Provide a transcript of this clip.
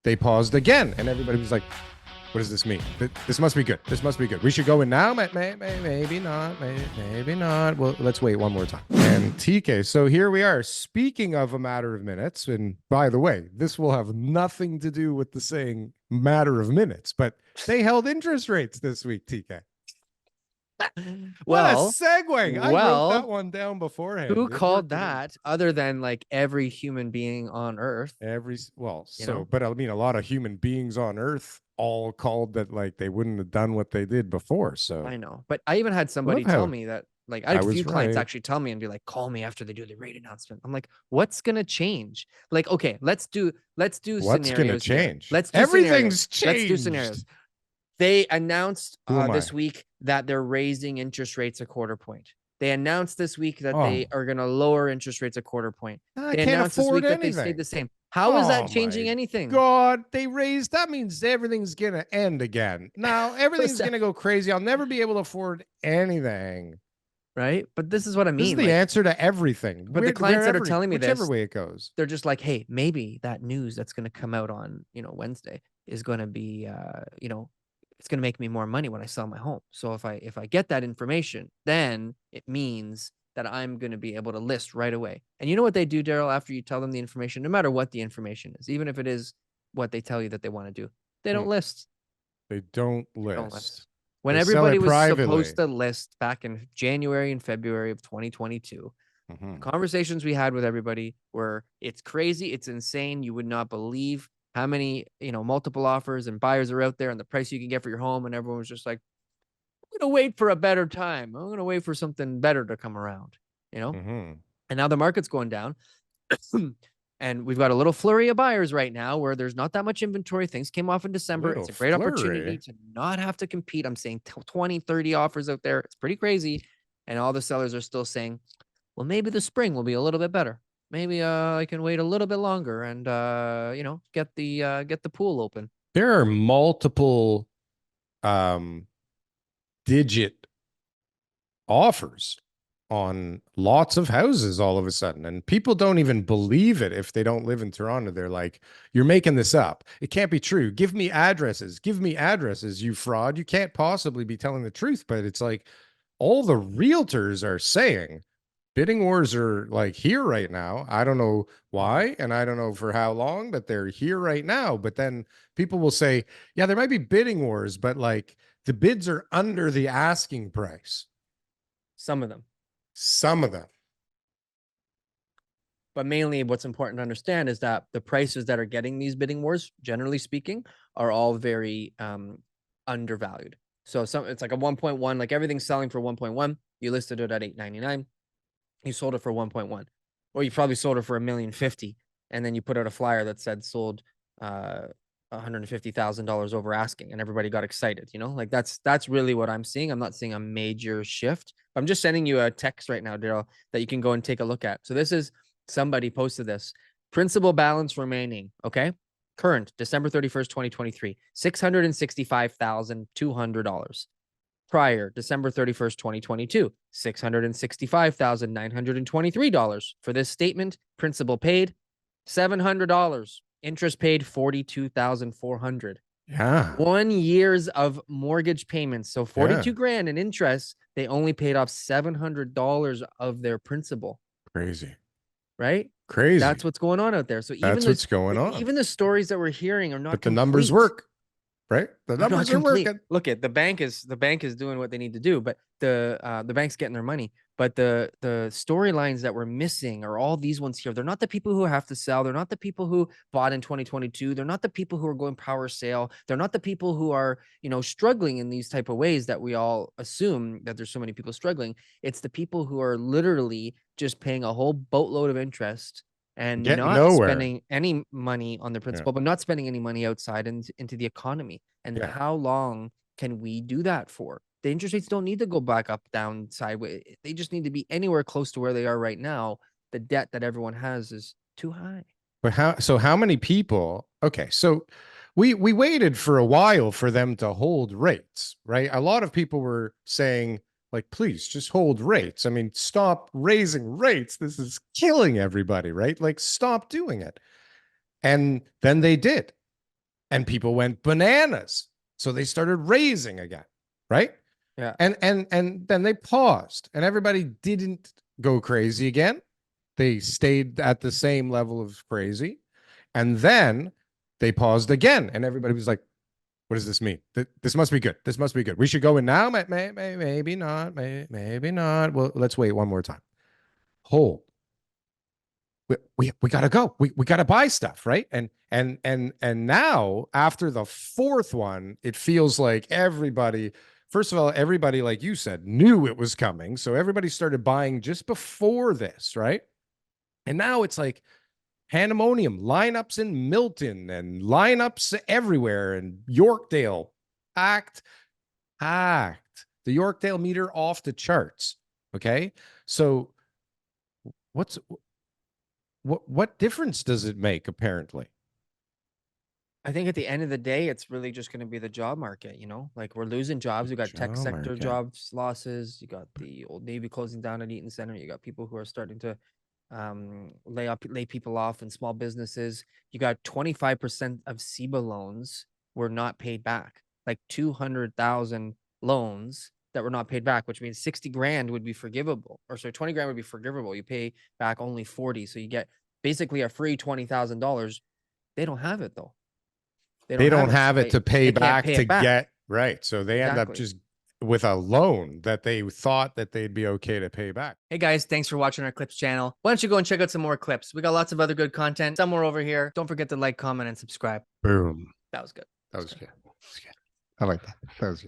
they paused again, and everybody was like, what does this mean? This must be good. This must be good. We should go in now. Maybe not. Maybe not. Well, let's wait one more time. And TK, so here we are. Speaking of a matter of minutes, and by the way, this will have nothing to do with the saying matter of minutes, but they held interest rates this week, TK. What a segue. I wrote that one down beforehand. Who called that other than like every human being on earth? But I mean, a lot of human beings on earth all called that like they wouldn't have done what they did before. So I know, but I even had somebody tell me that, like, I had a few clients actually tell me and be like, call me after they do the rate announcement. I'm like, what's gonna change? Like, okay, let's do what's scenarios gonna change? Let's do everything's changed. Let's do scenarios. They announced this week that they're raising interest rates a quarter point. They announced this week that they are going to lower interest rates a quarter point. They announced this week that they stayed the same. How is that changing anything? God, they raised. That means everything's going to end again. Now everything's going to go crazy. I'll never be able to afford anything. Right? But this is what I mean. This is the answer to everything. But the clients that are telling me this, whichever way it goes, they're just like, hey, maybe that news that's going to come out on, Wednesday is going to be, it's going to make me more money when I sell my home. So if I get that information, then it means that I'm going to be able to list right away. And you know what they do, Darryl, after you tell them the information, no matter what the information is, even if it is what they tell you that they want to do, they don't list. They don't list. When everybody was supposed to list back in January and February of 2022, conversations we had with everybody were, it's crazy, it's insane, you would not believe how many, multiple offers and buyers are out there and the price you can get for your home. And everyone was just like, I'm going to wait for a better time. I'm going to wait for something better to come around, And now the market's going down. And we've got a little flurry of buyers right now where there's not that much inventory. Things came off in December. It's a great opportunity to not have to compete. I'm saying 20, 30 offers out there. It's pretty crazy. And all the sellers are still saying, well, maybe the spring will be a little bit better. Maybe I can wait a little bit longer and get the pool open. There are multiple digit offers on lots of houses all of a sudden, and people don't even believe it if they don't live in Toronto. They're like, you're making this up. It can't be true. Give me addresses, you fraud. You can't possibly be telling the truth. But it's like all the realtors are saying bidding wars are like here right now. I don't know why, and I don't know for how long, but they're here right now. But then people will say, yeah, there might be bidding wars, but like the bids are under the asking price. Some of them. But mainly what's important to understand is that the prices that are getting these bidding wars, generally speaking, are all very undervalued. So it's like a 1.1, like everything's selling for 1.1. You listed it at $899. You sold it for 1.1, or you probably sold it for $1,050,000, and then you put out a flyer that said sold $150,000 over asking, and everybody got excited. Like that's really what I'm seeing. I'm not seeing a major shift. I'm just sending you a text right now, Darryl, that you can go and take a look at. So this is somebody posted this. Principal balance remaining. Okay, current December 31st, 2023, $665,200. Prior December 31st, 2022, $665,923. For this statement, principal paid $700. Interest paid $42,400. Yeah. 1 years of mortgage payments. So 42 grand in interest. They only paid off $700 of their principal. Crazy. Right? Crazy. That's what's going on out there. So even what's going on. Even the stories that we're hearing are not But the numbers work. Right? The numbers are working. Look at the bank is doing what they need to do, but the bank's getting their money. But the storylines that we're missing are all these ones here. They're not the people who have to sell. They're not the people who bought in 2022. They're not the people who are going power sale. They're not the people who are, struggling in these type of ways that we all assume that there's so many people struggling. It's the people who are literally just paying a whole boatload of interest and not spending any money on the principal, but not spending any money outside into the economy. And how long can we do that for? The interest rates don't need to go back up, down, sideways. They just need to be anywhere close to where they are right now. The debt that everyone has is too high. But how many people? Okay, so we waited for a while for them to hold rates, right? A lot of people were saying, like, please just hold rates. I mean, stop raising rates. This is killing everybody, right? Like, stop doing it. And then they did. and people went bananas. So they started raising again, right? Yeah. And then they paused, and everybody didn't go crazy again. They stayed at the same level of crazy. And then they paused again, and everybody was like, what does this mean? This must be good. This must be good. We should go in now. Maybe not. Maybe not. Well, let's wait one more time. Hold. We gotta go. We gotta buy stuff, right? And now after the fourth one, it feels like everybody. First of all, everybody, like you said, knew it was coming, so everybody started buying just before this, right? And now it's like pandemonium, lineups in Milton and lineups everywhere, and Yorkdale packed, packed. The Yorkdale meter off the charts. Okay, so what's what difference does it make? Apparently, I think at the end of the day, it's really just going to be the job market. Like we're losing jobs. You got tech sector jobs losses. You got the Old Navy closing down at Eaton Center. You got people who are starting to lay people off in small businesses. You got 25% of SEBA loans were not paid back, like 200,000 loans that were not paid back, which means 60 grand would be forgivable, or sorry, 20 grand would be forgivable. You pay back only 40. So you get basically a free $20,000. They don't have it though. They don't have so it to pay back pay to it back. get right. So they end up just with a loan that they thought that they'd be okay to pay back. Hey guys, thanks for watching our clips channel. Why don't you go and check out some more clips? We got lots of other good content somewhere over here. Don't forget to like, comment, and subscribe. Boom. That was good. That was good. I like that. That was good.